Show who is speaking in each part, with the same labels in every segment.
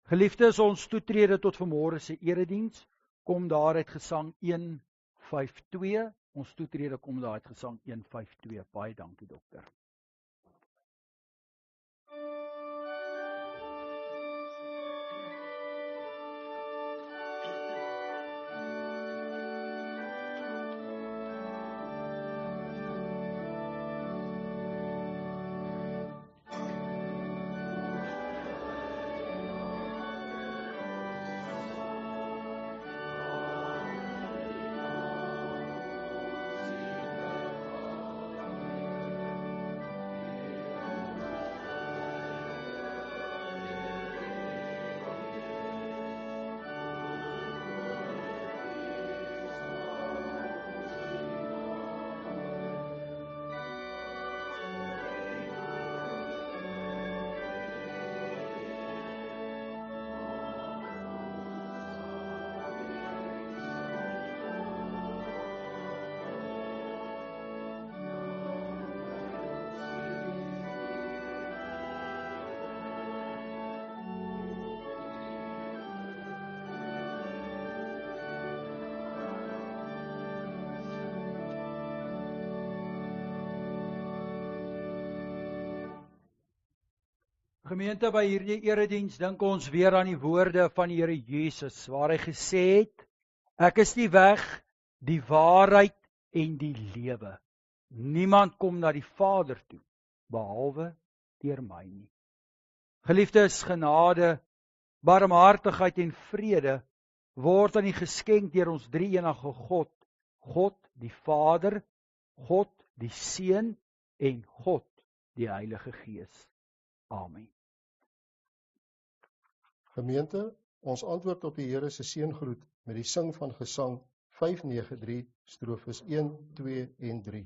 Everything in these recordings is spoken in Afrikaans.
Speaker 1: Geliefdes, ons toetrede tot vanmôre se erediens kom daar uit Gesang 152. Ons toetrede kom daar uit Gesang 152. Baie dankie, dokter. Gemeente, by hierdie erediens dink ons weer aan die woorde van die Here Jesus, waar hy gesê het, ek is die weg, die waarheid en die lewe. Niemand kom na die Vader toe, behalwe deur my nie. Geliefdes, genade, barmhartigheid en vrede word aan u geskenk deur ons drie-enige God, God die Vader, God die Seun en God die Heilige Gees. Amen.
Speaker 2: Gemeente, ons antwoord op die Here se seëngroet met die sing van Gesang 593, strofes 1, 2 en 3.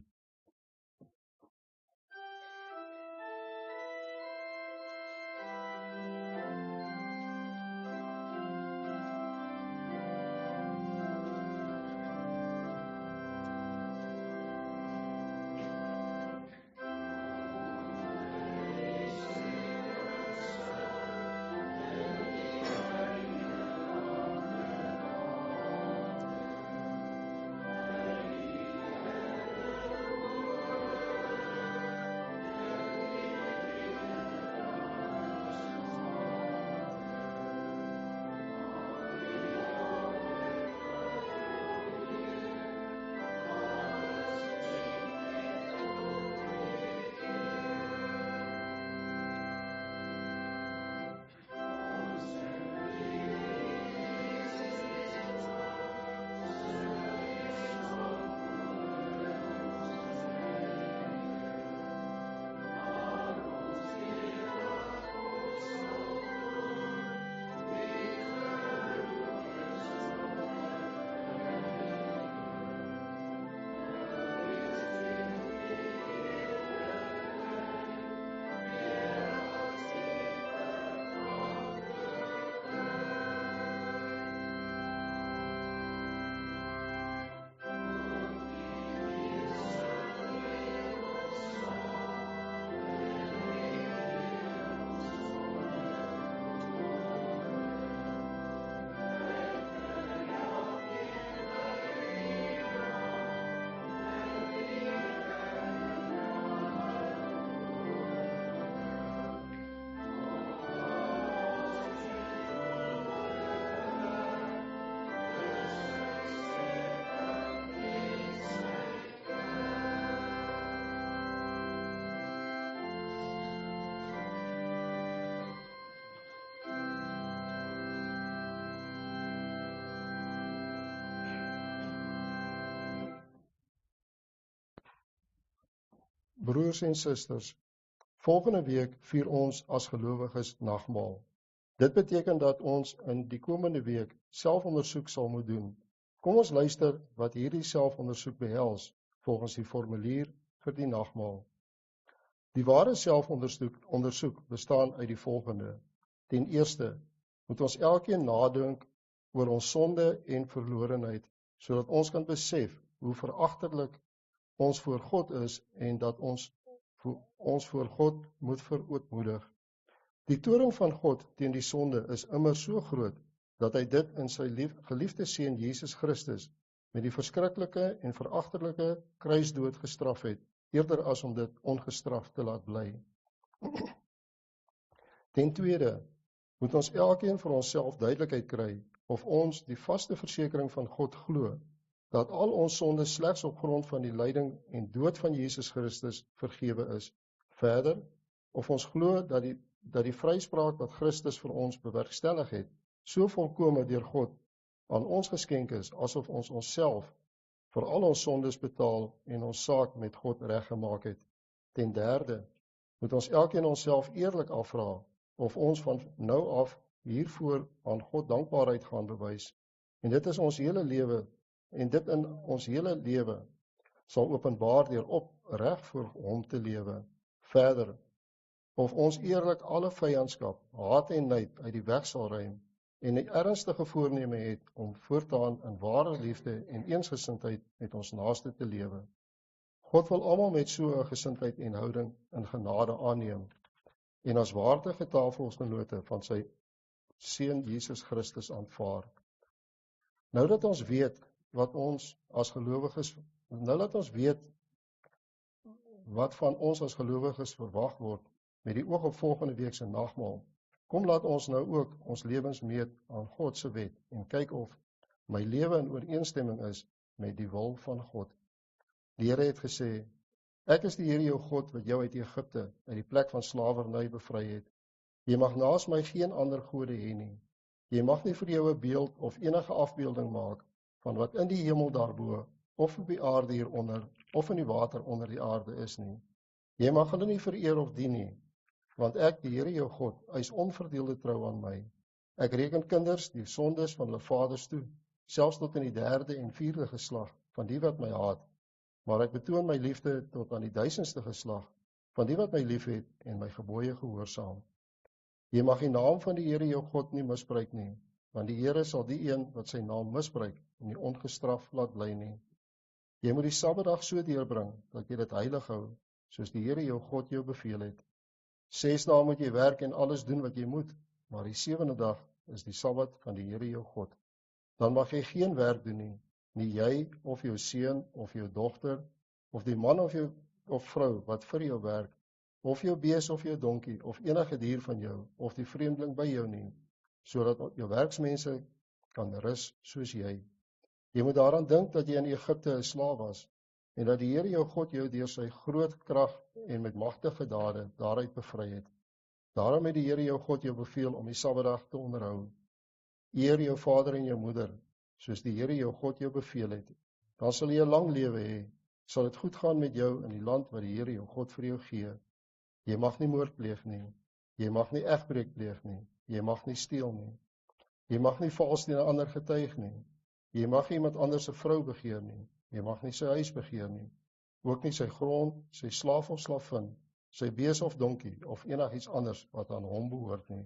Speaker 2: Broers en susters, volgende week vier ons as gelowiges nagmaal. Dit beteken dat ons in die komende week selfondersoek sal moet doen. Kom ons luister wat hierdie selfondersoek behels volgens die formulier vir die nagmaal. Die ware selfondersoek bestaan uit die volgende. Ten eerste moet ons elkeen nadink oor ons sonde en verlorenheid, sodat ons kan besef hoe veragtelik ons voor God is en dat ons voor God moet verootmoedig. Die toorn van God teen die sonde is immer so groot, dat hy dit in sy geliefde seun Jesus Christus met die verskriklike en veragterlike kruisdood gestraf het, eerder as om dit ongestraf te laat bly. Ten tweede, moet ons elkeen vir onsself duidelikheid kry, of ons die vaste versekering van God glo, dat al ons sondes slegs op grond van die lyding en dood van Jesus Christus vergewe is. Verder, of ons glo dat die vryspraak wat Christus vir ons bewerkstellig het, so volkome deur God aan ons geskenk is, asof ons onsself vir al ons sondes betaal en ons saak met God reggemaak het. Ten derde, moet ons elkeen onsself eerlik afvra, of ons van nou af hiervoor aan God dankbaarheid gaan bewys. En dit is ons hele lewe, en dit in ons hele lewe sal openbaar deur opreg voor hom te lewe. Verder, of ons eerlik alle vyandskap, haat en nyd uit die weg sal ruim, en 'n ernstige voorneme het om voortaan in ware liefde en eensgesindheid met ons naaste te lewe. God wil almal met so 'n gesindheid en houding in genade aanneem, en as waardige tafelgenote van sy seun Jesus Christus aanvaar. Nou dat ons weet wat van ons as gelowiges verwag word, met die oog op volgende week se nagmaal, kom laat ons nou ook ons lewens meet aan God se wet en kyk of my lewe in ooreenstemming is met die wil van God. Die Here het gesê, ek is die Here jou God wat jou uit Egipte, uit die plek van slawerny bevry het. Jy mag naas my geen ander gode hê nie. Jy mag nie vir jou 'n beeld of enige afbeelding maak van wat in die hemel daarbo, of op die aarde hieronder, of in die water onder die aarde is nie. Jy mag hulle nie vereer of dien nie, want ek, die Here jou God, eis onverdeelde trou aan my. Ek reken kinders die sondes van hulle vaders toe, selfs tot in die 3de en 4de geslag van die wat my haat, maar ek betoon my liefde tot aan die 1000ste geslag van die wat my liefhet en my gebooie gehoorsaam. Jy mag die naam van die Here jou God nie misbruik nie, want die Here sal die een wat sy naam misbruik nie ongestraf laat bly nie. Jy moet die Sabbatdag so deurbring dat jy dit heilig hou, soos die Here jou God jou beveel het. 6 dae moet jy werk en alles doen wat jy moet, maar die 7de dag is die Sabbat van die Here jou God. Dan mag jy geen werk doen nie, nie jy of jou seun of jou dogter, of die man of vrou wat vir jou werk, of jou bees of jou donkie, of enige dier van jou, of die vreemdeling by jou nie, sodat jou werksmense kan rus soos jy. Jy moet daaraan dink dat jy in Egipte 'n slaaf was, en dat die Here jou God jou deur sy groot krag en met magtige dade daaruit bevry het. Daarom het die Here jou God jou beveel om die Sabbatdag te onderhou. Eer jou vader en jou moeder, soos die Here jou God jou beveel het. Dan sal jy 'n lang lewe hê, sal dit goed gaan met jou in die land wat die Here jou God vir jou gee. Jy mag nie moord pleeg nie, jy mag nie egbreek pleeg nie, jy mag nie steel nie, jy mag nie vals teen 'n ander getuig nie, jy mag nie iemand anders se vrou begeer nie, jy mag nie sy huis begeer nie, ook nie sy grond, sy slaaf of slavin, sy bees of donkie, of enigiets anders wat aan hom behoort nie.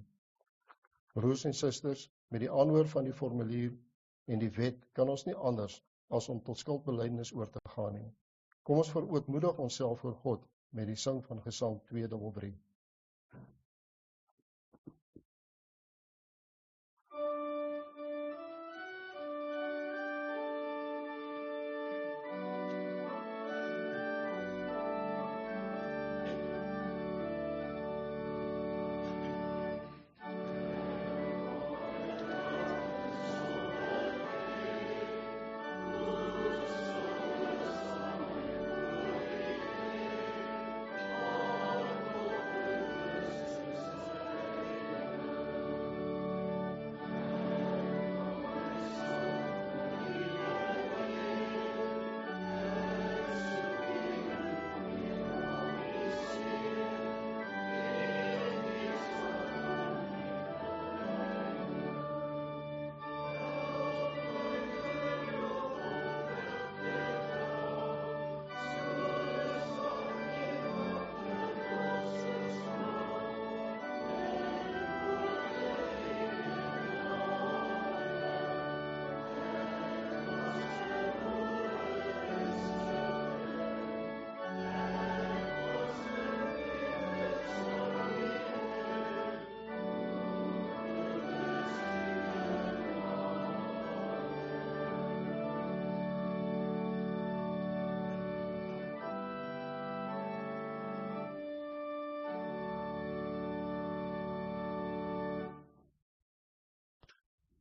Speaker 2: Broers en susters, met die aanhoor van die formulier en die wet kan ons nie anders as om tot skuldbelydenis oor te gaan nie. Kom ons verootmoedig onsself voor God met die sing van Gesang 233.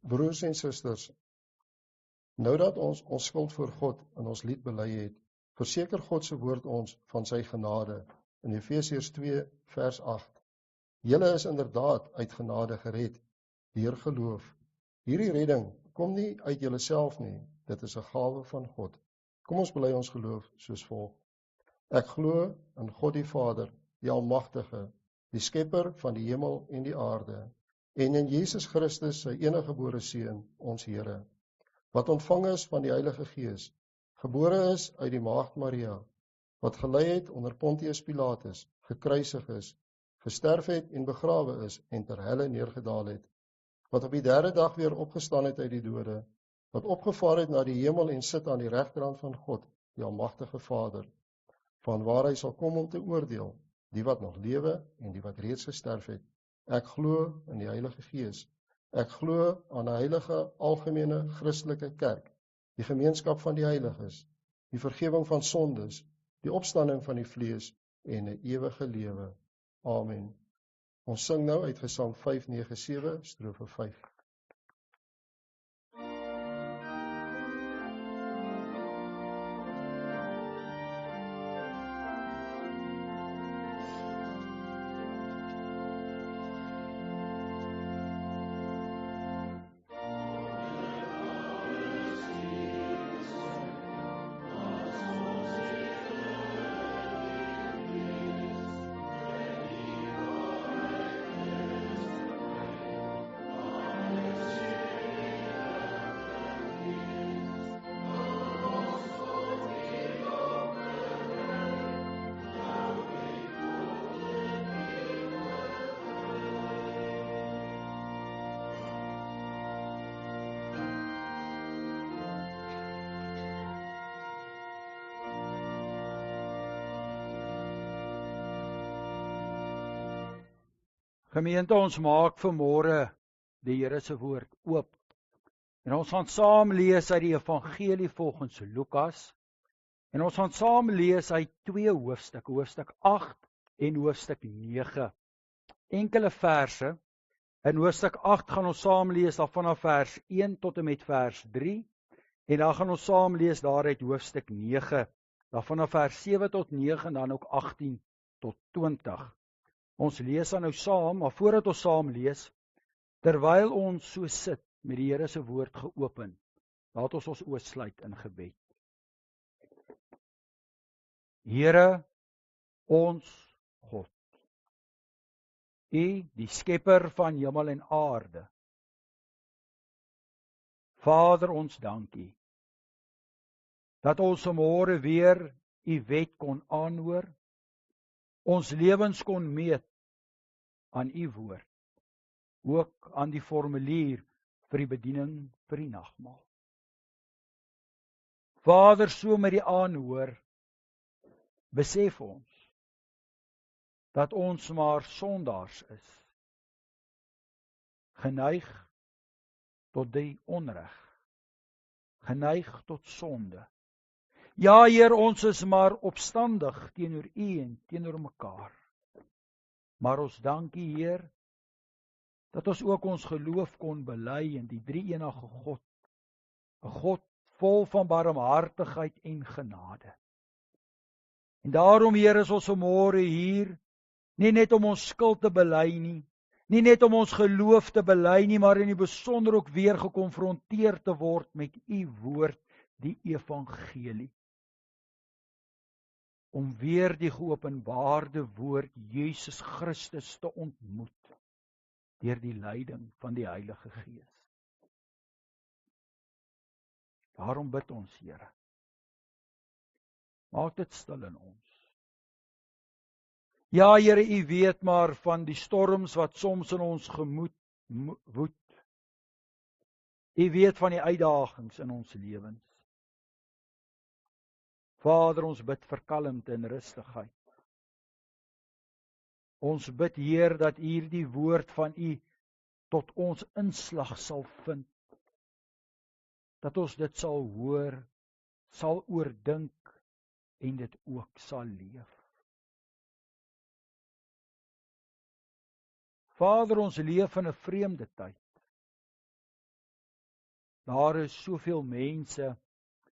Speaker 2: Broers en susters, nou dat ons ons skuld voor God in ons lied bely het, verseker God se woord ons van sy genade in Efesiërs 2 vers 8. Julle is inderdaad uit genade gered deur geloof. Hierdie redding kom nie uit julleself nie, dit is 'n gawe van God. Kom ons bely ons geloof soos volg. Ek glo in God die Vader, die Almagtige, die skepper van die hemel en die aarde, en in Jesus Christus, sy eniggebore Seun, ons Here, wat ontvang is van die Heilige Gees, gebore is uit die Maagd Maria, wat gelei het onder Pontius Pilatus, gekruisig is, gesterf het en begrawe is en ter helle neergedaal het, wat op die derde dag weer opgestaan het uit die dode, wat opgevaar het na die hemel en sit aan die regterhand van God, die Almagtige Vader, vanwaar hy sal kom om te oordeel, die wat nog lewe en die wat reeds gesterf het. Ek glo in die Heilige Gees. Ek glo aan 'n heilige, algemene, Christelike kerk, die gemeenskap van die heiliges, die vergifnis van sondes, die opstanding van die vlees en 'n ewige lewe. Amen. Ons sing nou uit Gesang 597, strofe 5.
Speaker 1: Gemeente, ons maak vanmôre die Here se woord oop. En ons gaan saam lees uit die Evangelie volgens Lukas. En ons gaan saam lees uit 2 hoofstukke, hoofstuk 8 en hoofstuk 9. Enkele verse. In hoofstuk 8 gaan ons saam lees daar vanaf vers 1 tot en met vers 3. En dan gaan ons saam lees daaruit hoofstuk 9, daar vanaf vers 7 tot 9 en dan ook 18 tot 20. Ons lees dan nou saam, maar voordat ons saam lees, terwyl ons so sit met die Here se woord geopen, laat ons ons oë sluit in gebed. Here, ons God, U, die skepper van hemel en aarde. Vader, ons dank U, dat ons vanmôre weer U wet kon aanhoor, ons lewens kon meet aan U woord, ook aan die formulier vir die bediening vir die nagmaal. Vader, so met die aanhoor, besef ons dat ons maar sondaars is, geneig tot die onreg, geneig tot sonde. Ja, Heer, ons is maar opstandig teenoor U en teenoor mekaar. Maar ons dank U, Heer, dat ons ook ons geloof kon bely in die drie-enige God, 'n God vol van barmhartigheid en genade. En daarom, Heer, is ons vanmôre hier, nie net om ons skuld te bely nie, nie net om ons geloof te bely nie, maar in die besonder ook weer gekonfronteer te word met U woord, die evangelie. Om weer die geopenbaarde woord Jesus Christus te ontmoet deur die leiding van die Heilige Gees. Daarom bid ons, Here, maak dit stil in ons. Ja, Here, U weet maar van die storms wat soms in ons gemoed woed. U weet van die uitdagings in ons lewens. Vader, ons bid vir kalmte en rustigheid. Ons bid, Heer, dat hierdie woord van U tot ons inslag sal vind. Dat ons dit sal hoor, sal oordink en dit ook sal leef. Vader, ons leef in 'n vreemde tyd. Daar is soveel mense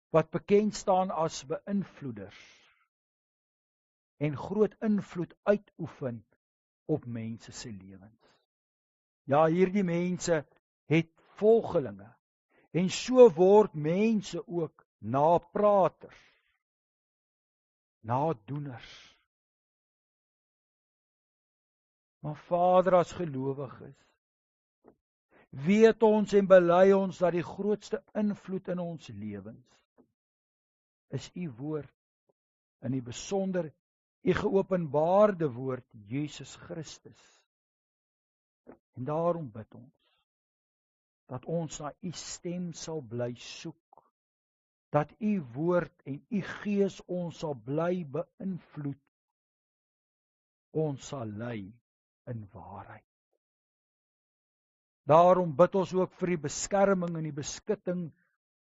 Speaker 1: wat bekend staan as beïnvloeders en groot invloed uitoefen op mense se lewens. Ja, hierdie mense het volgelinge en so word mense ook napraters, nadoeners. Maar Vader, as gelowiges, weet ons en bely ons dat die grootste invloed in ons lewens is u woord, in die besonder u geopenbaarde woord, Jesus Christus. En daarom bid ons, dat ons na u stem sal bly soek, dat u woord en u gees ons sal bly beïnvloed, ons sal lei in waarheid. Daarom bid ons ook vir die beskerming en die beskutting,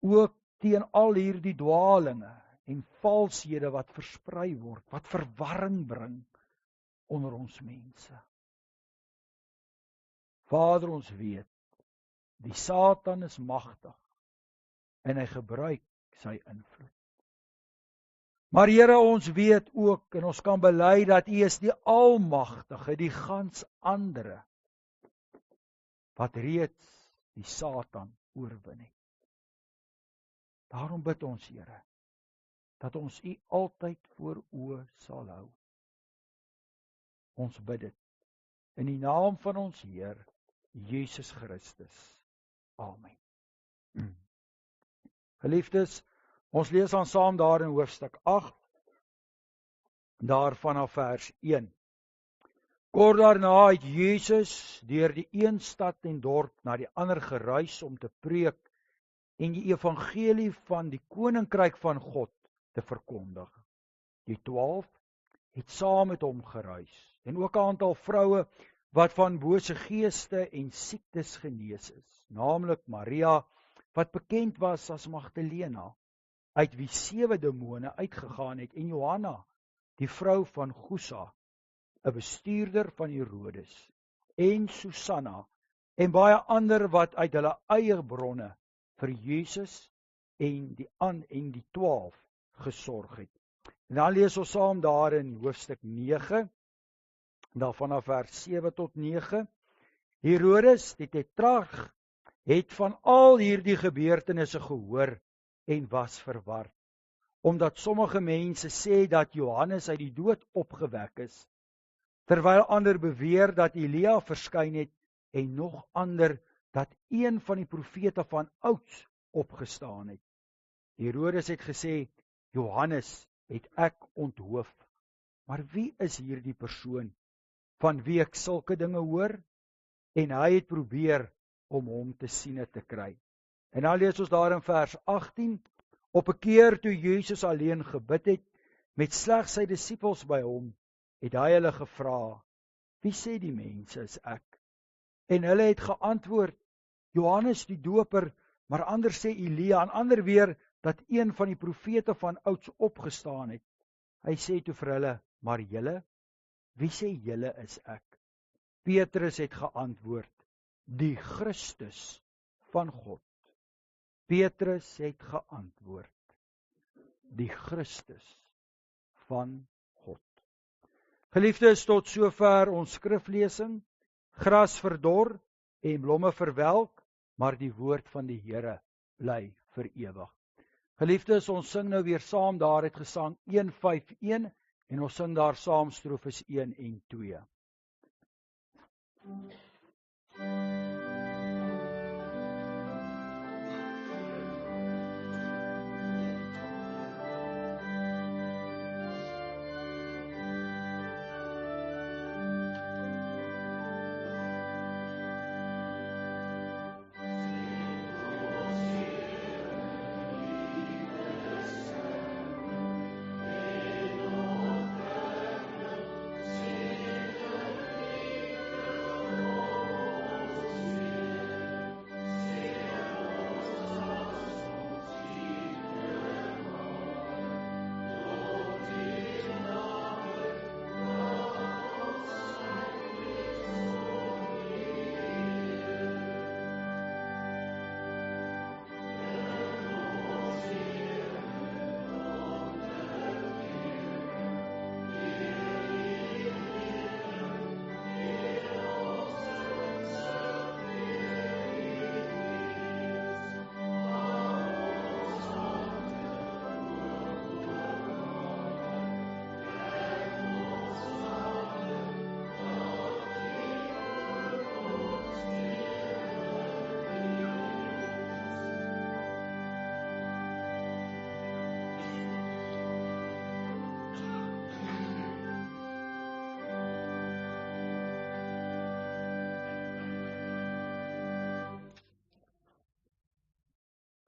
Speaker 1: ook teen al hierdie dwalinge en valshede wat versprei word, wat verwarring bring onder ons mense. Vader, ons weet, die Satan is magtig en hy gebruik sy invloed. Maar Here, ons weet ook en ons kan bely dat U is die Almagtige, die gans andere, wat reeds die Satan oorwin het. Daarom bid ons, Here, dat ons U altyd voor oë sal hou. Ons bid dit in die naam van ons Heer Jesus Christus. Amen. Geliefdes, ons lees dan saam daar in hoofstuk 8, daar vanaf vers 1. Kort daarna het Jesus deur die een stad en dorp na die ander gereis om te preek en die evangelie van die koninkryk van God te verkondig. Die 12 het saam met hom gereis en ook 'n aantal vroue wat van bose geeste en siektes genees is, naamlik Maria, wat bekend was as Magdalena, uit wie 7 demone uitgegaan het, en Johanna, die vrou van Chusa, 'n bestuurder van Herodes, en Susanna, en baie ander wat uit hulle eie bronne vir Jesus en die 12 gesorg het. En dan lees ons saam daar in hoofstuk 9, daar vanaf vers 7 tot 9. Herodes, die tetrarg, het van al hierdie gebeurtenisse gehoor en was verward, omdat sommige mense sê dat Johannes uit die dood opgewek is, terwyl ander beweer dat Elia verskyn het en nog ander dat een van die profete van ouds opgestaan het. Herodes het gesê, Johannes het ek onthoof, maar wie is hierdie persoon van wie ek sulke dinge hoor? En hy het probeer om hom te siene te kry. En dan lees ons daar in vers 18, op 'n keer toe Jesus alleen gebid het, met slegs sy disippels by hom, het hy hulle gevra, wie sê die mense is ek? En hulle het geantwoord, Johannes die doper, maar ander sê Elia, en ander weer dat een van die profete van ouds opgestaan het. Hy sê toe vir hulle, maar julle, wie sê julle is ek? Petrus het geantwoord, die Christus van God. Petrus het geantwoord, die Christus van God. Geliefdes, tot sover ons skriflesing. Gras verdor en blomme verwelk, maar die woord van die Here bly vir ewig. Geliefdes, ons sing nou weer saam daar uit Gesang 151 en ons sing daar saam strofes 1 en 2.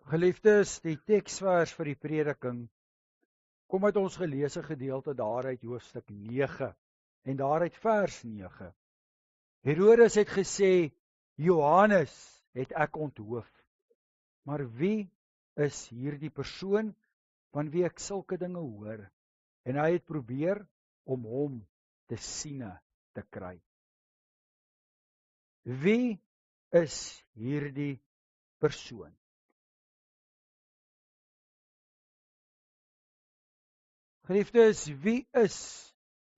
Speaker 1: Geliefdes, die teksvers vir die prediking kom uit ons geleesde gedeelte daaruit hoofstuk 9 en daaruit vers 9. Herodes het gesê, Johannes het ek onthoof. Maar wie is hierdie persoon van wie ek sulke dinge hoor? En hy het probeer om hom te siene te kry. Wie is hierdie persoon? Geliefdes, wie is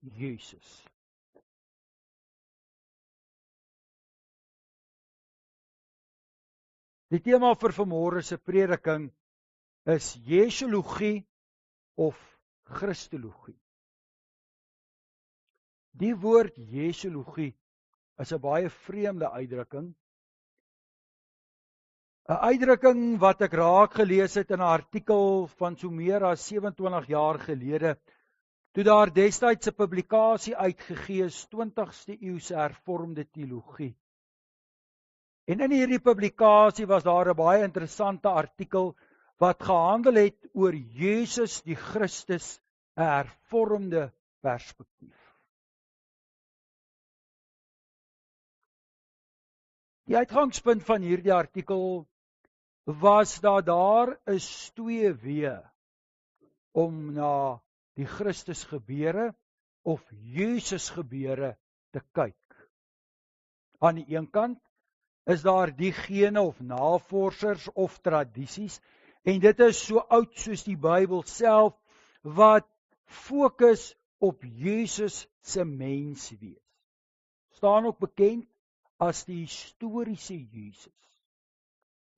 Speaker 1: Jesus? Die tema vir vanmôre se prediking is Jesologie of Christologie. Die woord Jesologie is 'n baie vreemde uitdrukking. 'n Uitdrukking wat ek raak gelees het in 'n artikel van so meer as 27 jaar gelede, toe daar destyds 'n publikasie uitgegee is, 20ste eeuse hervormde teologie. En in hierdie publikasie was daar 'n baie interessante artikel wat gehandel het oor Jesus die Christus, 'n hervormde perspektief. Die uitgangspunt van hierdie artikel was dat daar is twee weë om na die Christus gebeure of Jesus gebeure te kyk. Aan die een kant is daar diegene of navorsers of tradisies, en dit is so oud soos die Bybel self, wat fokus op Jesus se menswees. Staan ook bekend as die historiese Jesus.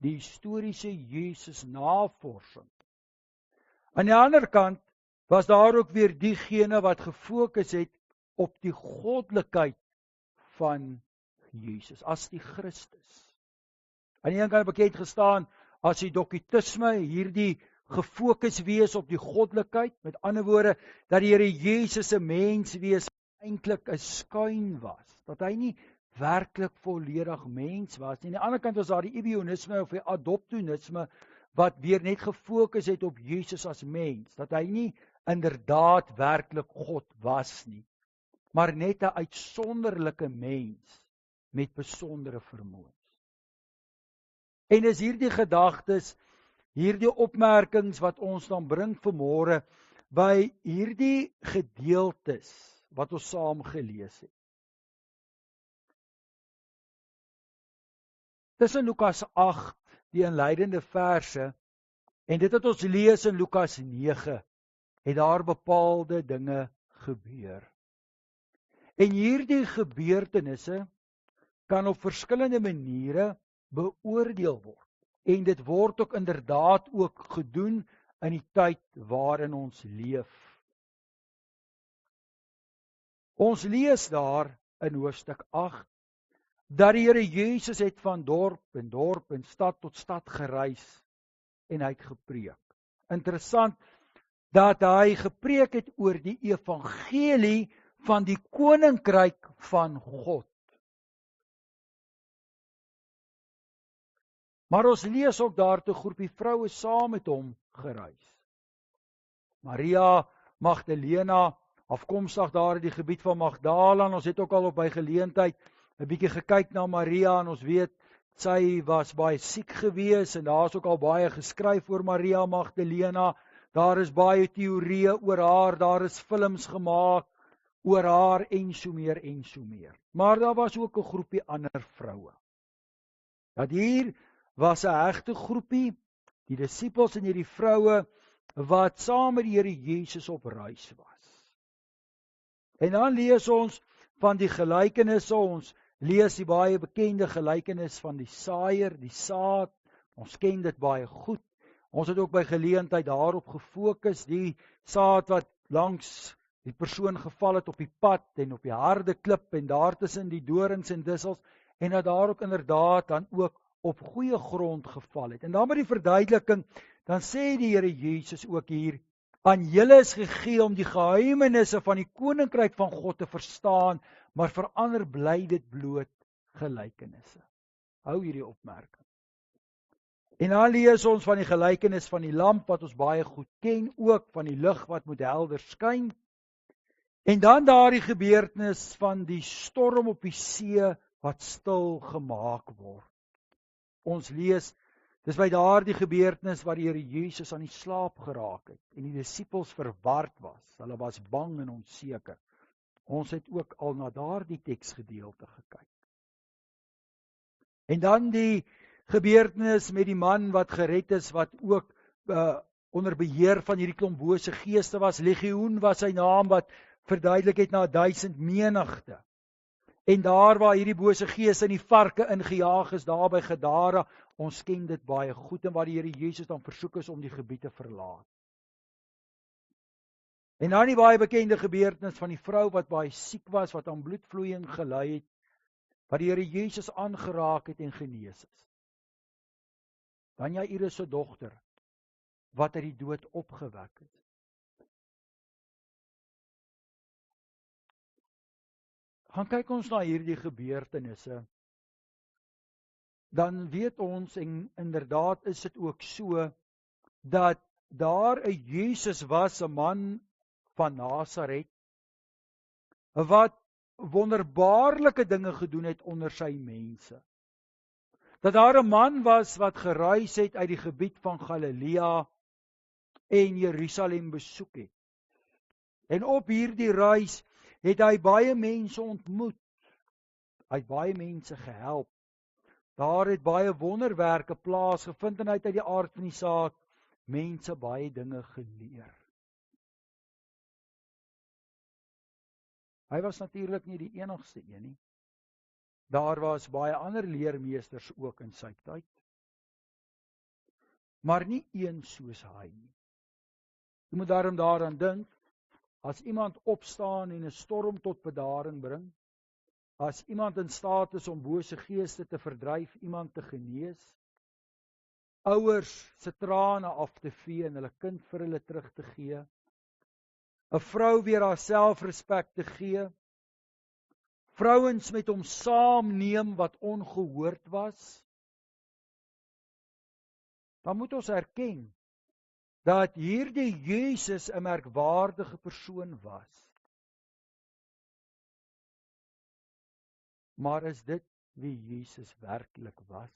Speaker 1: Die historiese Jesus navorsing. Aan die ander kant was daar ook weer diegene wat gefokus het op die goddelikheid van Jesus, as die Christus. Aan die een kant bekend gestaan as die dokitisme, hierdie gefokus wees op die goddelikheid, met ander woorde, dat die Here Jesus se menswees eintlik 'n skuin was, dat hy nie werklik volledig mens was nie. Aan die ander kant was daar die ebionisme of die adoptionisme, wat weer net gefokus het op Jesus as mens, dat hy nie inderdaad werklik God was nie, maar net 'n uitsonderlike mens met besondere vermoëns. En is hierdie gedagtes, hierdie opmerkings wat ons dan bring vanmôre by hierdie gedeeltes wat ons saam gelees het. Dis in Lukas 8, die inleidende verse, en dit wat ons lees in Lukas 9, het daar bepaalde dinge gebeur. En hierdie gebeurtenisse kan op verskillende maniere beoordeel word. En dit word ook inderdaad ook gedoen in die tyd waarin ons leef. Ons lees daar in hoofstuk 8, dat die Here Jesus het van dorp en stad tot stad gereis en hy het gepreek. Interessant dat hy gepreek het oor die evangelie van die koninkryk van God. Maar ons lees ook daar 'n groepie vroue saam met hom gereis. Maria Magdalena, afkomstig daar in die gebied van Magdala, ons het ook al op by geleentheid 'n bietjie gekyk na Maria, en ons weet, sy was baie siek gewees, en daar is ook al baie geskryf oor Maria Magdalena, daar is baie teorieë oor haar, daar is films gemaak oor haar, en so meer en so meer. Maar daar was ook 'n groepie ander vroue. Dat hier was 'n hegte groepie, die disippels en hierdie vroue, wat saam met die Here Jesus op reis was. En dan lees ons van die gelykenisse, ons lees die baie bekende gelykenis van die saaier, die saad, ons ken dit baie goed. Ons het ook by geleentheid daarop gefokus, die saad wat langs die persoon geval het op die pad en op die harde klip en daartussen die dorings en dussels, en dat daar ook inderdaad dan ook op goeie grond geval het. En dan met die verduideliking, dan sê die Here Jesus ook hier, aan julle is gegee om die geheimenisse van die koninkryk van God te verstaan, maar vir ander bly dit bloot gelykenisse. Hou hierdie opmerking. En dan lees ons van die gelykenis van die lamp wat ons baie goed ken, ook van die lig wat moet helder skyn. En dan daardie gebeurtenis van die storm op die see wat stil gemaak word. Ons lees, dis by daardie gebeurtenis waar die Here Jesus aan die slaap geraak het en die disippels verward was. Hulle was bang en onseker. Ons het ook al na daardie teksgedeelte gekyk. En dan die gebeurtenis met die man wat gered is, wat ook onder beheer van hierdie klomp bose geeste was. Legioen was sy naam, wat verduidelik het na 1000 menigte. En daar waar hierdie bose geeste in die varke ingejaag is, daar by Gadara, ons ken dit baie goed, en waar die Here Jesus dan versoek is om die gebied te verlaat. En dan die baie bekende gebeurtenis van die vrou wat baie siek was, wat aan bloedvloeiing gely het, wat die Here Jesus aangeraak het en genees is. Dan Jairus se dogter, wat uit die dood opgewek is. Gaan kyk ons na hierdie gebeurtenisse, dan weet ons, en inderdaad is dit ook so, dat daar 'n Jesus was, 'n man van Nasaret, wat wonderbaarlike dinge gedoen het onder sy mense. Dat daar 'n man was wat gereis het uit die gebied van Galilea en Jerusalem besoek het. En op hierdie reis het hy baie mense ontmoet. Hy het baie mense gehelp. Daar het baie wonderwerke plaasgevind en hy het uit die aard van die saak mense baie dinge geleer. Hy was natuurlik nie die enigste een nie. Daar was baie ander leermeesters ook in sy tyd. Maar nie een soos hy nie. Jy moet daaraan dink, as iemand opstaan en 'n storm tot bedaring bring, as iemand in staat is om bose geeste te verdryf, iemand te genees, ouers se trane af te vee en hulle kind vir hulle terug te gee, 'n vrou weer haar selfrespek te gee, vrouens met hom saamneem wat ongehoord was, dan moet ons erken dat hierdie Jesus 'n merkwaardige persoon was. Maar is dit wie Jesus werklik was?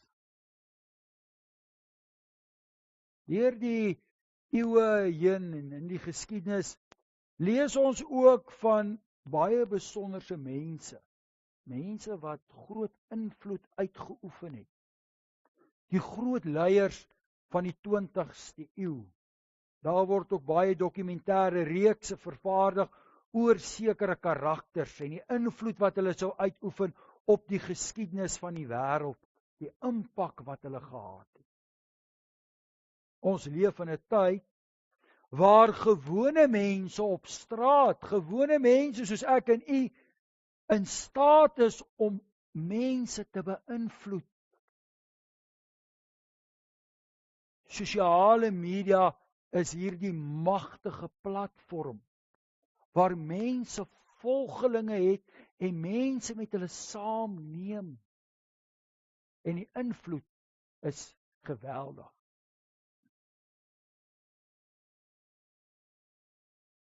Speaker 1: Deur die eeue heen en in die geskiedenis lees ons ook van baie besonderse mense. Mense wat groot invloed uitgeoefen het. Die groot leiers van die 20ste eeu. Daar word ook baie dokumentêre reekse vervaardig oor sekere karakters en die invloed wat hulle sou uitoefen op die geskiedenis van die wêreld, die impak wat hulle gehad het. Ons leef in 'n tyd waar gewone mense op straat, gewone mense soos ek en u, in staat is om mense te beïnvloed. Sosiale media is hierdie magtige platform waar mense volgelinge het en mense met hulle saamneem. En die invloed is geweldig.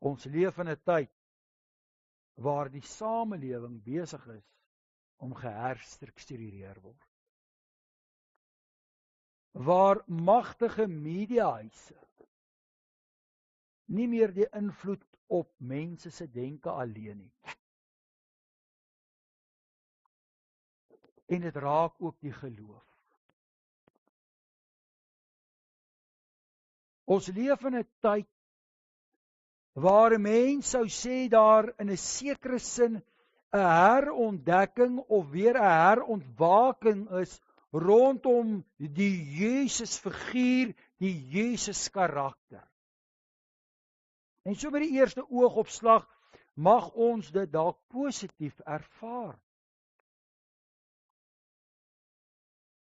Speaker 1: Ons leef in 'n tyd waar die samelewing besig is om geherstruktureer word. Waar magtige mediahuise nie meer die invloed op mense se denke alleen nie. En dit raak ook die geloof. Ons leef in 'n tyd waar 'n mens sou sê daar in 'n sekere sin 'n herontdekking of weer 'n herontwaking is rondom die Jesus figuur, die Jesus karakter. En so met die eerste oogopslag mag ons dit dalk positief ervaar.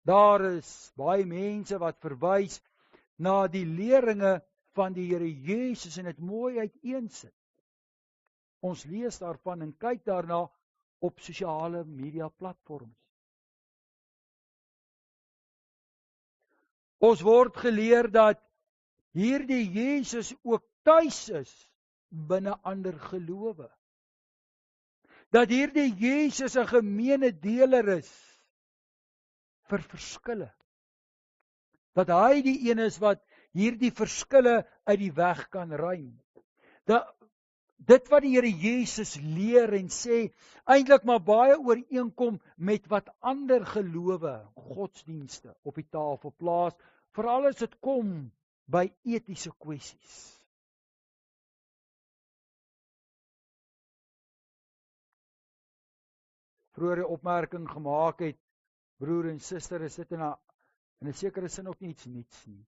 Speaker 1: Daar is baie mense wat verwys na die leringe van die Here Jesus en dit mooi uiteensit. Ons lees daarvan en kyk daarna op sosiale media platforms. Ons word geleer dat hierdie Jesus ook tuis is binne ander gelowe. Dat hierdie Jesus 'n gemeenedeler is vir verskille. Dat hy die een is wat hierdie verskille uit die weg kan ruim. Dit wat die Here Jesus leer en sê, eintlik maar baie ooreenkom met wat ander gelowe, godsdienste op die tafel plaas, veral as dit kom by etiese kwessies. Vroeger 'n opmerking gemaak het, broer en suster, is dit in 'n sekere sin ook nie iets niets nie.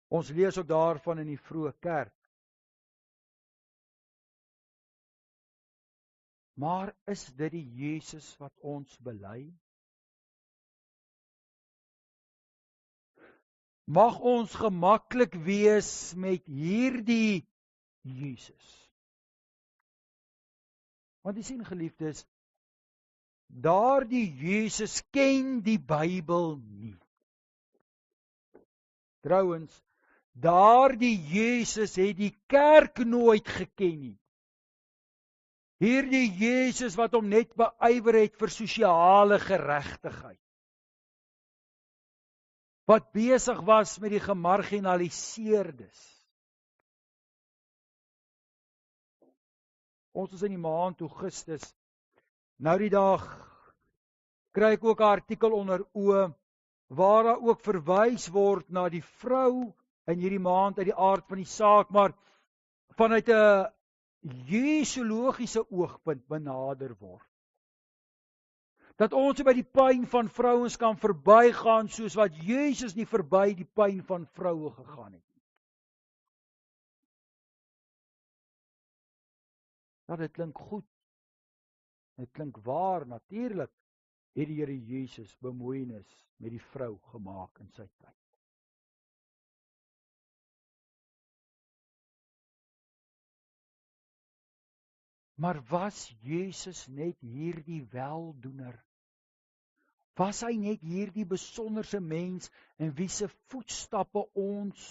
Speaker 1: Ons lees ook daarvan in die vroeë kerk. Maar is dit die Jesus wat ons bely? Mag ons gemaklik wees met hierdie Jesus. Want jy sien, geliefdes, daardie Jesus ken die Bybel nie. Trouwens, daardie Jesus het die kerk nooit geken nie. Hierdie Jesus wat hom net beywer het vir sosiale geregtigheid. Wat besig was met die gemarginaliseerdes. Ons is in die maand Augustus. Nou die dag kry ek ook 'n artikel onder oë waar daar ook verwys word na die vrou in hierdie maand uit die aard van die saak, maar vanuit 'n jesuologiese oogpunt benader word. Dat ons by die pyn van vrouens kan verbygaan soos wat Jesus nie verby die pyn van vroue gegaan het. Ja, dit klink goed. Dit klink waar, natuurlik het die Here Jesus bemoeienis met die vrou gemaak in sy tyd. Maar was Jesus net hierdie weldoener? Was hy net hierdie besonderse mens in wie se voetstappe ons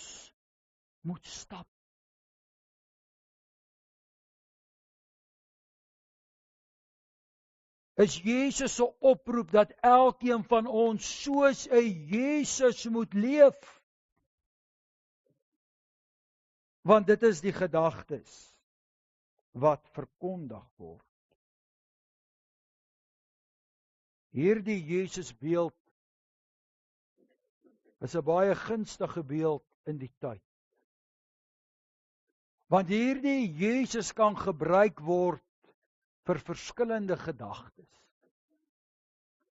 Speaker 1: moet stap? Is Jesus se oproep dat elkeen van ons soos 'n Jesus moet leef? Want dit is die gedagtes wat verkondig word. Hierdie Jesusbeeld is 'n baie gunstige beeld in die tyd. Want hierdie Jesus kan gebruik word vir verskillende gedagtes,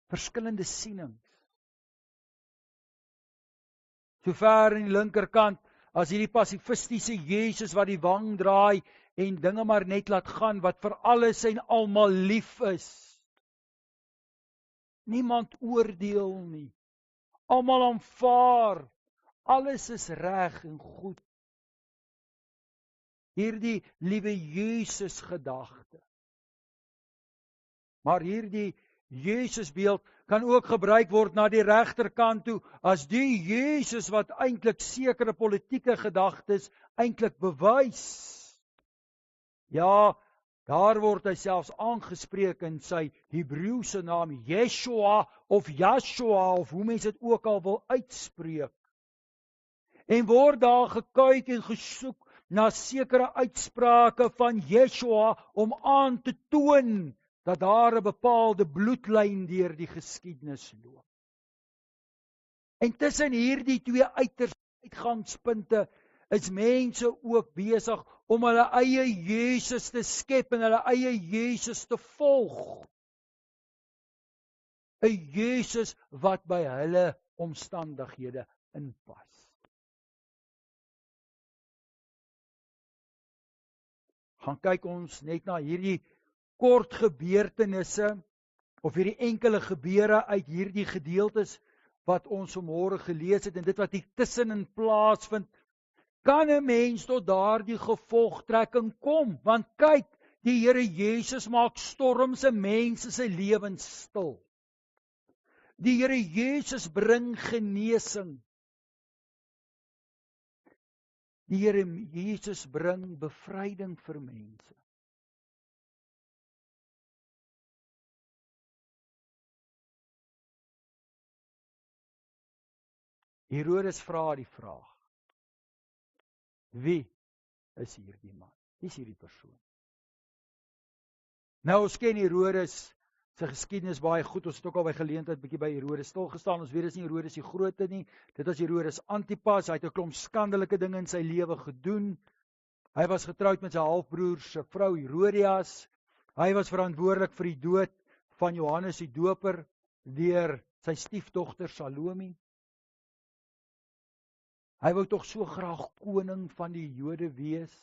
Speaker 1: verskillende sienings. So ver aan die linkerkant, as hierdie pasifistiese Jesus wat die wang draai en dinge maar net laat gaan, wat vir alles en almal lief is. Niemand oordeel nie. Almal aanvaar. Alles is reg en goed. Hierdie liewe Jesus gedagte. Maar hierdie Jesusbeeld kan ook gebruik word na die regterkant toe as die Jesus wat eintlik sekere politieke gedagtes eintlik bewys. Ja, daar word hy selfs aangespreek in sy Hebreëse naam Yeshua of Yahshua of hoe mense dit ook al wil uitspreek. En word daar gekyk en gesoek na sekere uitsprake van Yeshua om aan te toon dat daar 'n bepaalde bloedlyn deur die geskiedenis loop. En tussen hierdie twee uitgangspunte is mense ook besig om hulle eie Jesus te skep en hulle eie Jesus te volg. 'n Jesus wat by hulle omstandighede inpas. Gaan kyk ons net na hierdie kort gebeurtenisse of hierdie enkele gebeure uit hierdie gedeeltes wat ons vanmôre gelees het en dit wat hier tussenin plaasvind, kan 'n mens tot daardie gevolgtrekking kom. Want kyk, die Here Jesus maak storms in mense se lewens stil. Die Here Jesus bring genesing. Die Here Jesus bring bevryding vir mense. Herodes vra die vraag: wie is hierdie man? Wie is hierdie persoon? Nou, ons ken Herodes sy geskiedenis baie goed. Ons het ook al by geleentheid bietjie by Herodes stilgestaan. Ons weet dis nie Herodes die Grote nie. Dit was Herodes Antipas. Hy het 'n klomp skandelike dinge in sy lewe gedoen. Hy was getroud met sy halfbroer se vrou Herodias. Hy was verantwoordelik vir die dood van Johannes die Doper deur sy stiefdogter Salome. Hy wou tog so graag koning van die Jode wees.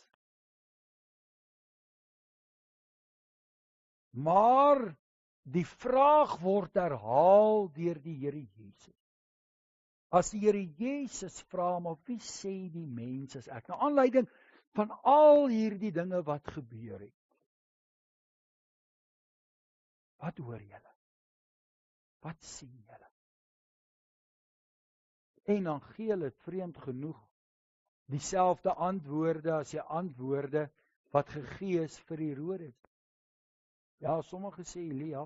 Speaker 1: Maar die vraag word herhaal deur die Here Jesus. As die Here Jesus vra, maar wie sê die mense is ek? Nou aanleiding van al hierdie dinge wat gebeur het. Wat hoor julle? Wat sien julle? En dan gee hulle vreemd genoeg dieselfde antwoorde as die antwoorde wat gegee is vir Herodes. Ja, sommige sê Elia,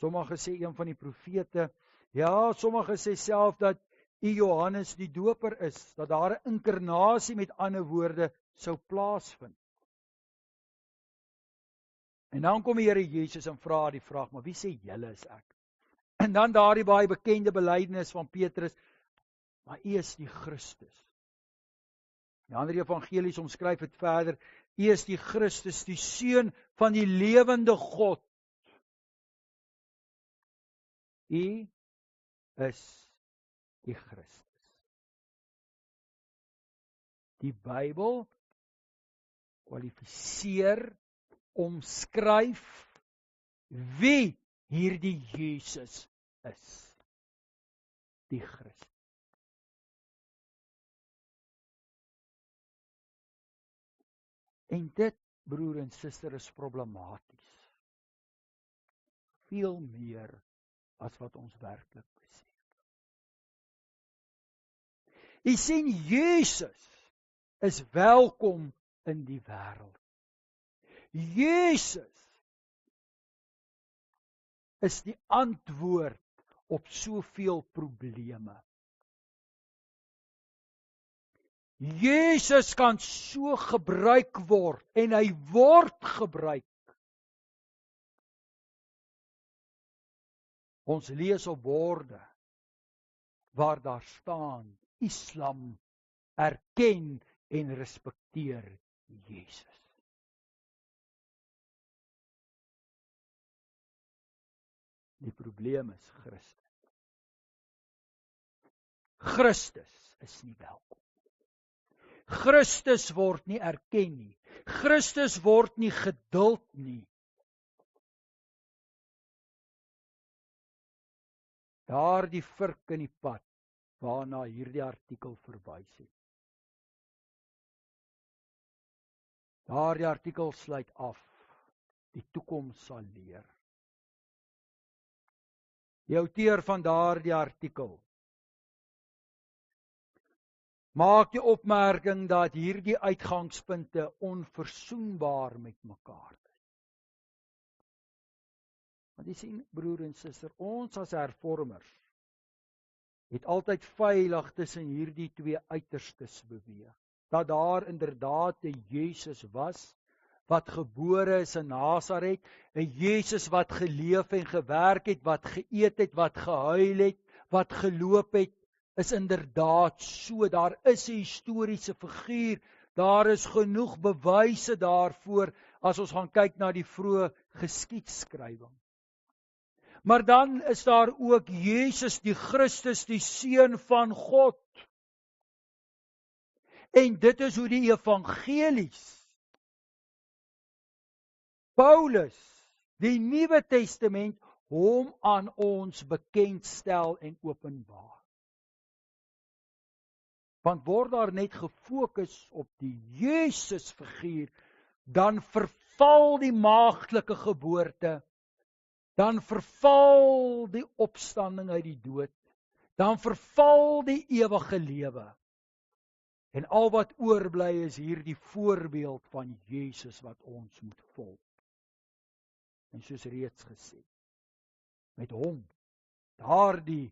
Speaker 1: sommige sê een van die profete, ja, sommige sê self dat Johannes die Doper is, dat daar 'n inkarnasie met ander woorde sou plaasvind. En dan kom die Here Jesus en vra die vraag, maar wie sê julle is ek? En dan daardie baie bekende belydenis van Petrus, maar U is die Christus. Die ander evangelies omskryf dit verder, U is die Christus, die Seun van die lewende God. U is die Christus. Die Bybel kwalifiseer, omskryf wie hierdie Jesus is. Die Christus. En dit, broer en suster, is problematies. Veel meer as wat ons werklik besef. U sien, Jesus is welkom in die wêreld. Jesus is die antwoord op soveel probleme. Jesus kan so gebruik word en hy word gebruik. Ons lees op borde waar daar staan: Islam erken en respekteer Jesus. Die probleem is Christus. Christus is nie welkom. Christus word nie erken nie. Christus word nie geduld nie. Daar die vurk in die pad waarna hierdie artikel verwys het. Daardie artikel sluit af. Die toekoms sal leer. Die outeur van daardie artikel maak die opmerking dat hierdie uitgangspunte onverzoenbaar met mekaar is. Want jy sien, broer en suster, ons as hervormers het altyd veilig tussen hierdie twee uiterstes beweeg. Dat daar inderdaad 'n Jesus was, wat gebore is in Nasaret, 'n Jesus wat geleef en gewerk het, wat geëet het, wat gehuil het, wat geloop het, is inderdaad so. Daar is 'n historiese figuur, daar is genoeg bewyse daarvoor, as ons gaan kyk na die vroeë geskiedskrywing. Maar dan is daar ook Jesus, die Christus, die Seun van God. En dit is hoe die evangelies, Paulus, die Nuwe Testament, hom aan ons bekendstel en openbaar. Want word daar net gefokus op die Jesus figuur, dan verval die maagdelike geboorte dan verval die opstanding uit die dood, dan verval die ewige lewe. En al wat oorbly is hierdie voorbeeld van Jesus wat ons moet volg. En soos reeds gesê, met hom, daardie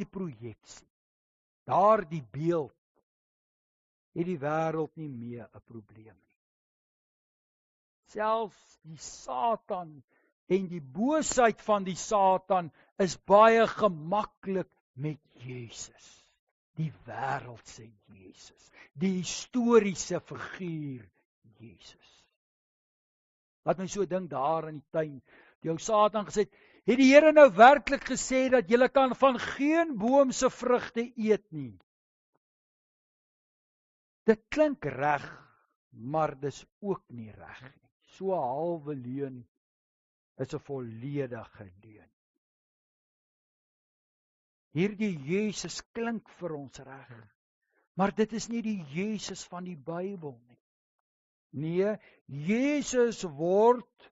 Speaker 1: projeksie, daardie beeld, het die wêreld nie meer 'n probleem nie. Selfs die Satan en die boosheid van die Satan is baie gemaklik met Jesus. Die wêreldse Jesus, die historiese figuur Jesus. Laat my so dink daar in die tuin, die ou Satan gesê het die Here nou werklik gesê dat julle kan van geen boom se vrugte eet nie? Dit klink reg, maar dis ook nie reg nie. So 'n halwe leuen is 'n volledige leuen. Hierdie Jesus klink vir ons reg, maar dit is nie die Jesus van die Bybel nie. Nee, Jesus word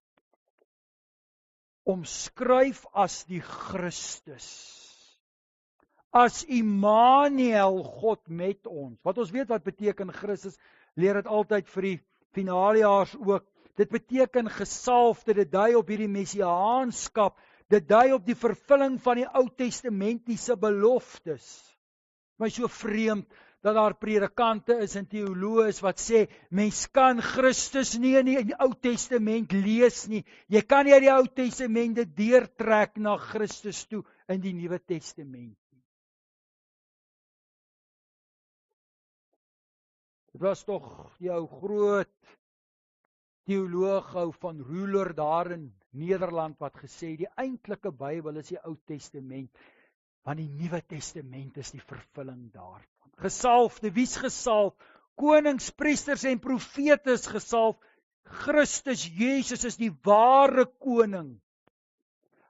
Speaker 1: omskryf as die Christus, as Immanuel, God met ons. Wat ons weet wat beteken Christus, leer dit altyd vir die finalejaars ook. Dit beteken gesalfde, dit dui op hierdie messiaanskap, dit dui op die vervulling van die Ou Testamentiese beloftes. My so vreemd dat daar predikante is en teoloë is wat sê, mens kan Christus nie in die Ou Testament lees nie. Jy kan nie uit die Ou Testament dit deurtrek na Christus toe in die Nuwe Testament nie. Dit was tog die ou groot teoloog ou van Ruler daar in Nederland wat gesê, die eintlike Bybel is die Ou Testament, want die Nuwe Testament is die vervulling daarvan. Gesalfde, wie's gesalf? Konings, priesters en profete is gesalf. Christus Jesus is die ware koning.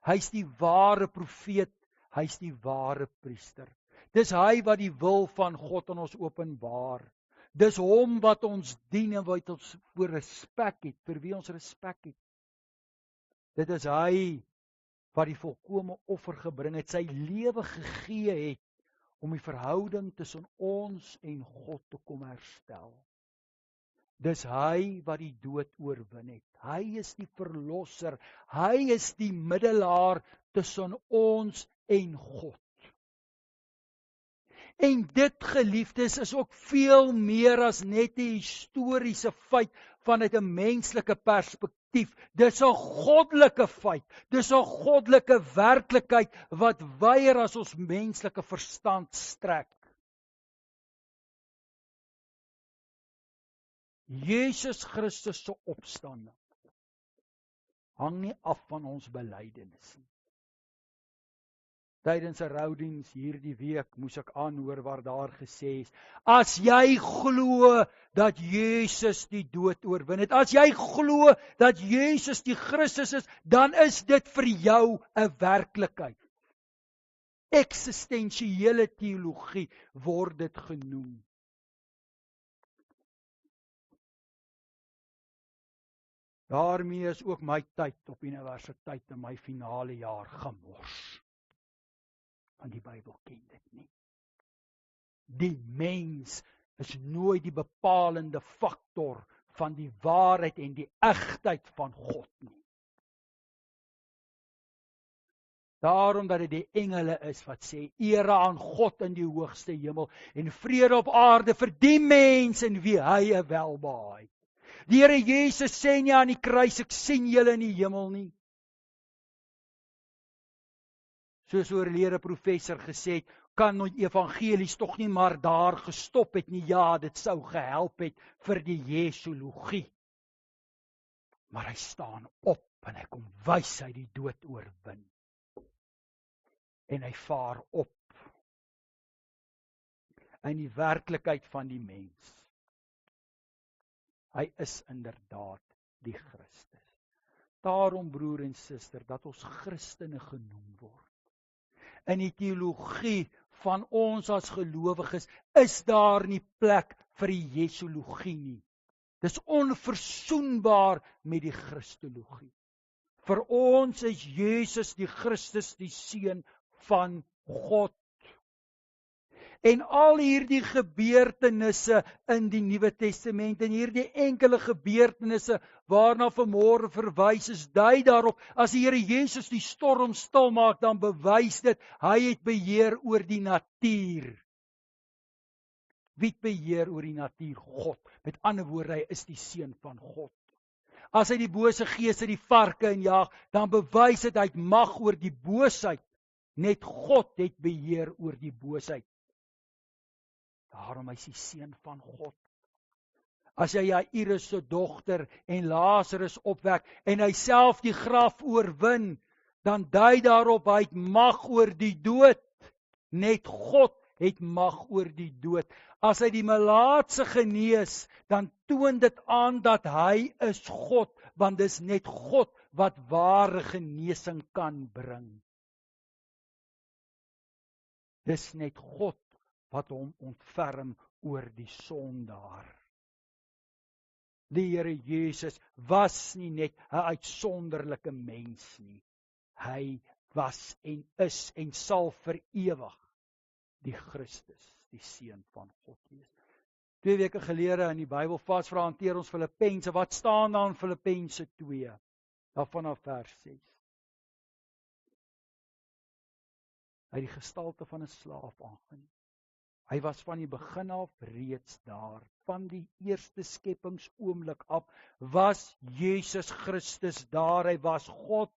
Speaker 1: Hy's die ware profeet, hy's die ware priester. Dis hy wat die wil van God aan ons openbaar. Dis hom wat ons dien en wat ons voor respek het, vir wie ons respek het. Dit is hy wat die volkome offer gebring het, sy lewe gegee het, om die verhouding tussen ons en God te kom herstel. Dis hy wat die dood oorwin het. Hy is die verlosser, hy is die middelaar tussen ons en God. En dit, geliefdes, is ook veel meer as net 'n historiese feit vanuit 'n menslike perspektief. Dis 'n goddelike feit. Dis 'n goddelike werklikheid wat wyer as ons menslike verstand strek. Jesus Christus se opstanding hang nie af van ons belydenis nie. Tydens 'n roudiens hierdie week moes ek aanhoor waar daar gesê is, as jy glo dat Jesus die dood oorwin het, as jy glo dat Jesus die Christus is, dan is dit vir jou 'n werklikheid. Eksistensiële teologie word dit genoem. Daarmee is ook my tyd op universiteit in my finale jaar gemors. Want die Bybel ken dit nie. Die mens is nooit die bepalende faktor van die waarheid en die egtheid van God nie. Daarom dat dit die engele is wat sê, ere aan God in die hoogste hemel en vrede op aarde vir die mens in wie hy 'n welbehae het. Die Here Jesus sê nie aan die kruis, ek sien julle in die hemel nie. Soos oorlede professor gesê het, kan nooit evangelies tog nie maar daar gestop het nie. Ja, dit sou gehelp het vir die jesologie. Maar hy staan op en hy kom wys hy die dood oorwin. En hy vaar op in die werklikheid van die mens. Hy is inderdaad die Christus. Daarom, broer en suster, dat ons Christene genoem word. In die teologie van ons as gelowiges is daar nie plek vir die jesologie nie. Dis onverzoenbaar met die Christologie. Vir ons is Jesus die Christus, die Seun van God. En al hierdie gebeurtenisse in die Nuwe Testament en hierdie enkele gebeurtenisse waarna vanmôre verwys is, dui daarop as die Here Jesus die storm stil maak, dan bewys dit hy het beheer oor die natuur. Wie het beheer oor die natuur? God. Met ander woorde, hy is die Seun van God. As hy die bose geeste, die varke injaag, dan bewys dit hy het mag oor die boosheid. Net God het beheer oor die boosheid. Daarom is hy die Seun van God. As jy Jairus se dogter en Lazarus opwek en hy self die graf oorwin, dan dui daarop hy het mag oor die dood. Net God het mag oor die dood. As hy die melaatse genees, dan toon dit aan dat hy is God, want dis net God wat ware genesing kan bring. Dis net God wat hom ontferm oor die sondaar. Die Here Jesus was nie net 'n uitsonderlike mens nie. Hy was en is en sal vir ewig die Christus, die Seun van God wees. 2 weke gelede in die Bybel vasvra hanteer ons Filippense. Wat staan daar in Filippense 2? Daarvan af vers 6. Hy het die gestalte van 'n slaaf aangeneem. Hy was van die begin af reeds daar. Van die eerste skepingsoomblik af was Jesus Christus daar. Hy was God.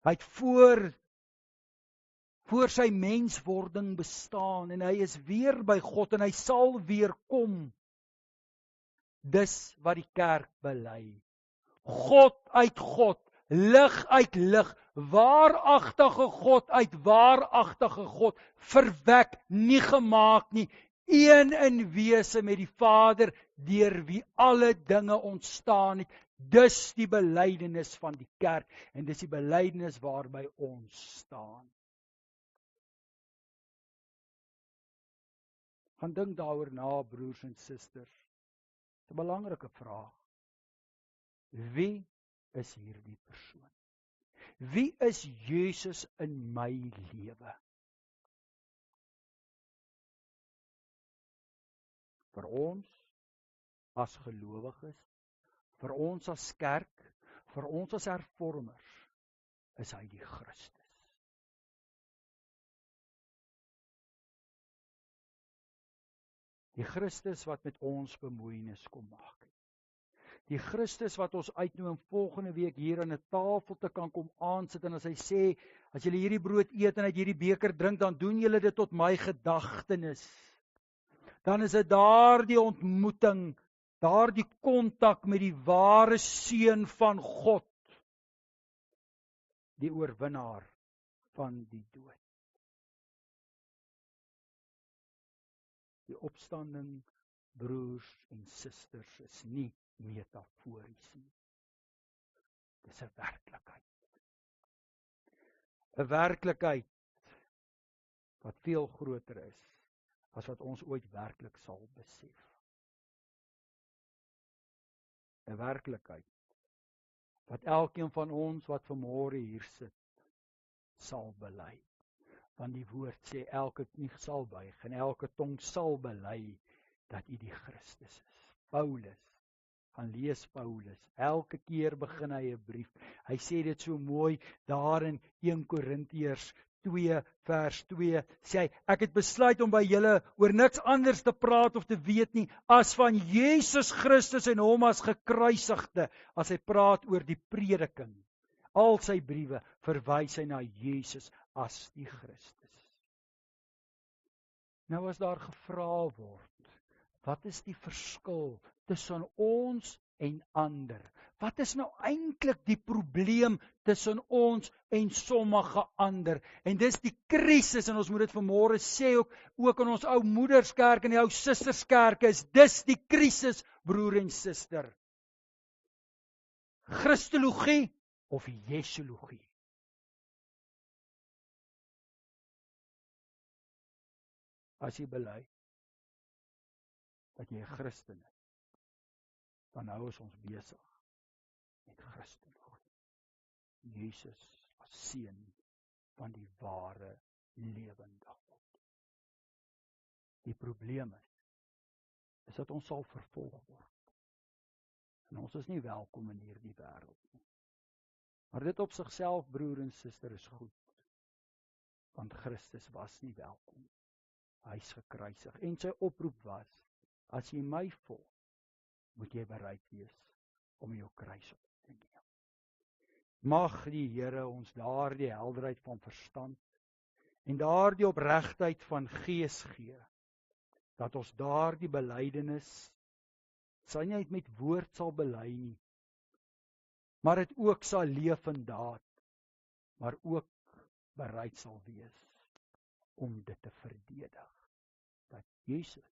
Speaker 1: Hy het voor sy menswording bestaan en hy is weer by God en hy sal weer kom. Dis wat die kerk bely. God uit God, lig uit lig, waaragtige God uit waaragtige God, verwek, nie gemaak nie, een in wese met die Vader, deur wie alle dinge ontstaan het. Dis die belydenis van die kerk en dis die belydenis waarby ons staan. Gaan dink daaroor na, broers en susters. 'n belangrike vraag. Wie is hierdie persoon? Wie is Jesus in my lewe? Vir ons as gelowiges, vir ons as kerk, vir ons as hervormers, is hy die Christus. Die Christus wat met ons bemoeienis kom maak. Die Christus wat ons uitnooi om volgende week hier aan 'n tafel te kan kom aansit en as hy sê, as julle hierdie brood eet en uit hierdie beker drink, dan doen julle dit tot my gedagtenis. Dan is dit daardie ontmoeting, daardie kontak met die ware Seun van God, die oorwinnaar van die dood. Die opstanding, broers en susters, is nie metafories nie. Dis 'n werklikheid. 'n Werklikheid wat veel groter is as wat ons ooit werklik sal besef. 'n Werklikheid wat elkeen van ons wat vanmôre hier sit, sal bely. Want die woord sê elke knie sal buig en elke tong sal bely dat U die Christus is. Paulus, gaan lees Paulus, elke keer begin hy 'n brief. Hy sê dit so mooi daar in 1 Korintiërs 2 vers 2, sê hy, ek het besluit om by julle oor niks anders te praat of te weet nie, as van Jesus Christus en hom as gekruisigde, as hy praat oor die prediking. Al sy briewe verwys hy na Jesus as die Christus. Nou as daar gevra word, wat is die verskil tussen ons en ander? Wat is nou eintlik die probleem tussen ons en sommige ander? En dis die krisis, en ons moet dit vanmôre sê ook in ons ou moederskerk en die ou susterskerke, is dis die krisis, broer en suster. Christologie of Jesologie? As jy bely dat jy 'n Christen is, dan hou ons besig met Christologie. Jesus as seun van die ware lewende God. Die probleem is dat ons sal vervolg word. En ons is nie welkom in hierdie wêreld nie. Maar dit op sigself, broer en suster, is goed. Want Christus was nie welkom. Hy is gekruisig. En sy oproep was, as jy my volg, moet jy bereid wees om jou kruis op te neem. Mag die Here ons daardie helderheid van verstand en daardie opregtheid van gees gee, dat ons daardie belydenis, sy nie net met woord sal bely nie, maar dit ook sal leef in daad, maar ook bereid sal wees om dit te verdedig, dat Jesus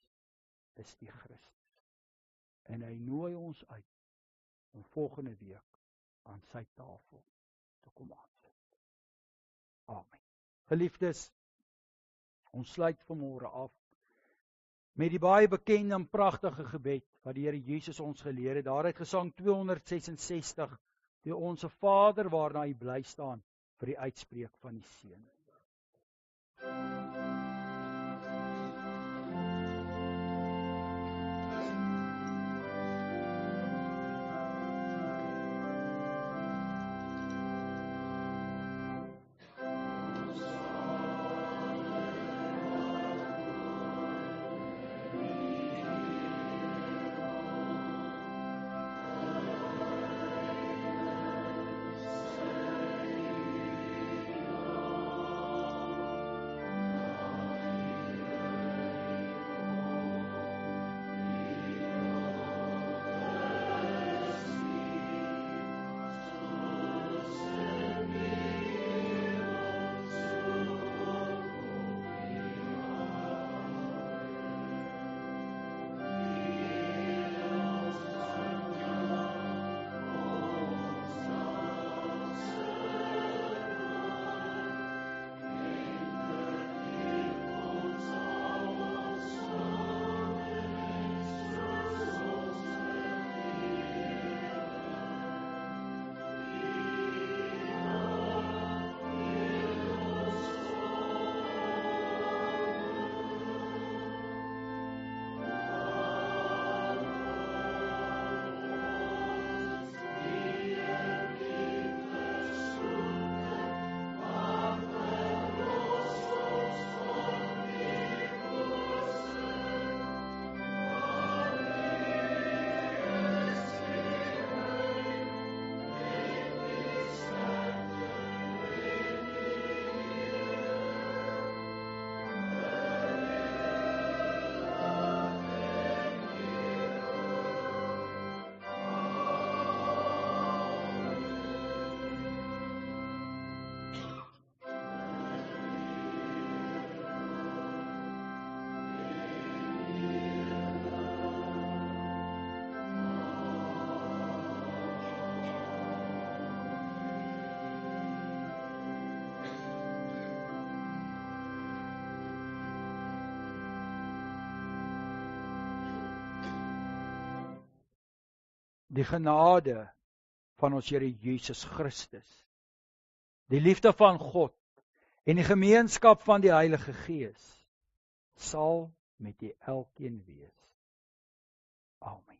Speaker 1: is die Christus. En hy nooi ons uit om volgende week aan sy tafel te kom aansit. Amen. Geliefdes, ons sluit vanmôre af met die baie bekende en pragtige gebed wat die Here Jesus ons geleer het. Daar uit Gesang 266, die Onse Vader waarna hy bly staan vir die uitspreek van die Seun. Die genade van ons Here Jesus Christus, die liefde van God en die gemeenskap van die Heilige Gees sal met u elkeen wees. Amen.